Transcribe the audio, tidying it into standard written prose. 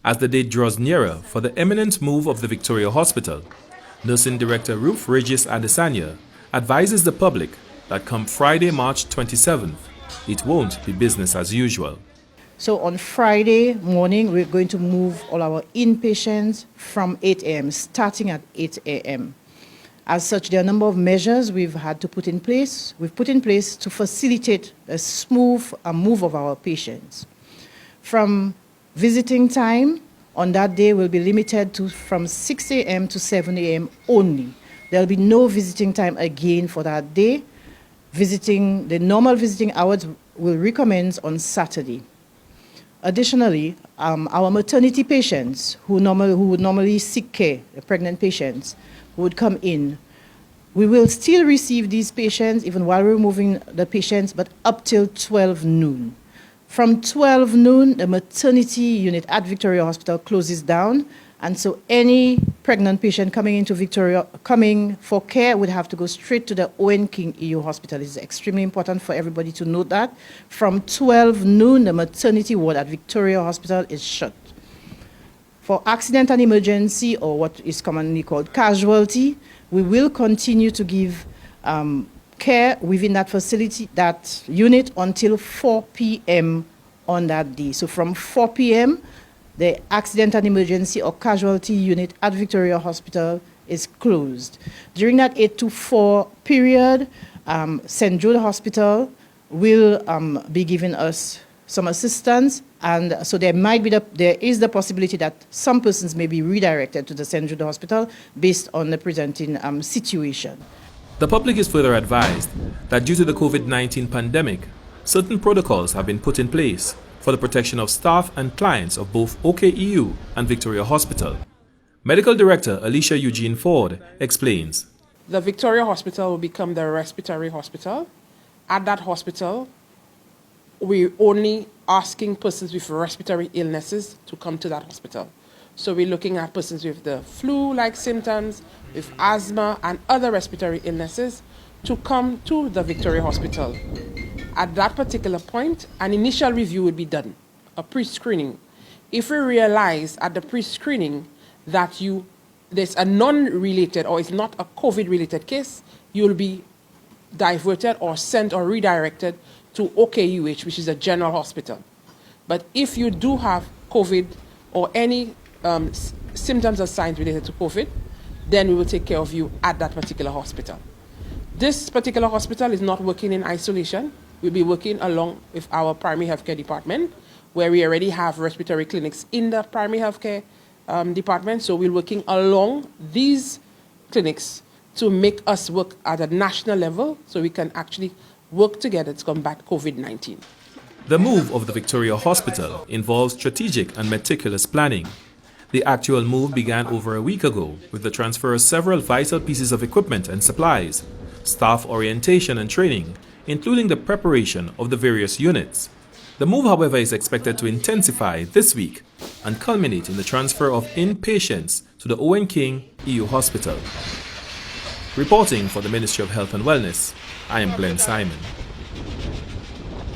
As the date draws nearer for the imminent move of the Victoria Hospital, Nursing Director Ruth Regis-Adesanya advises the public that come Friday, March 27th, it won't be business as usual. So on Friday morning, we're going to move all our inpatients from 8 a.m., starting at 8 a.m. As such, there are a number of measures we've had to put in place. We've put in place to facilitate a smooth move of our patients. From visiting time, on that day will be limited to from 6 a.m. to 7 a.m. only. There will be no visiting time again for that day. The normal visiting hours will recommence on Saturday. Additionally, our maternity patients who would normally seek care, the pregnant patients, would come in. We will still receive these patients even while we're moving the patients, but up till 12 noon. From 12 noon, the maternity unit at Victoria Hospital closes down, and so any pregnant patient coming for care would have to go straight to the Owen King EU Hospital. It's extremely important for everybody to note that. From 12 noon, the maternity ward at Victoria Hospital is shut. For accident and emergency, or what is commonly called casualty, we will continue to give care within that facility, that unit, until 4 p.m. on that day. So from 4 p.m., the accident and emergency or casualty unit at Victoria Hospital is closed. During that 8 to 4 period, St. Jude Hospital will be giving us some assistance, and so there is the possibility that some persons may be redirected to the St. Jude Hospital based on the presenting situation. The public is further advised that due to the COVID-19 pandemic, certain protocols have been put in place for the protection of staff and clients of both OKEU and Victoria Hospital. Medical Director Alicia Eugene Ford explains. The Victoria Hospital will become the respiratory hospital. At that hospital, we're only asking persons with respiratory illnesses to come to that hospital. So we're looking at persons with the flu-like symptoms, with asthma and other respiratory illnesses to come to the Victoria Hospital. At that particular point, an initial review will be done, a pre-screening. If we realize at the pre-screening that there's a non-related or it's not a COVID-related case, you'll be diverted or sent or redirected to OKUH, which is a general hospital. But if you do have COVID or any symptoms or signs related to COVID, then we will take care of you at that particular hospital. This particular hospital is not working in isolation. We'll be working along with our primary healthcare department, where we already have respiratory clinics in the primary healthcare department. So we're working along these clinics to make us work at a national level so we can actually work together to combat COVID-19. The move of the Victoria Hospital involves strategic and meticulous planning. The actual move began over a week ago with the transfer of several vital pieces of equipment and supplies, staff orientation and training, including the preparation of the various units. The move, however, is expected to intensify this week and culminate in the transfer of inpatients to the Owen King EU Hospital. Reporting for the Ministry of Health and Wellness, I am Glenn Simon.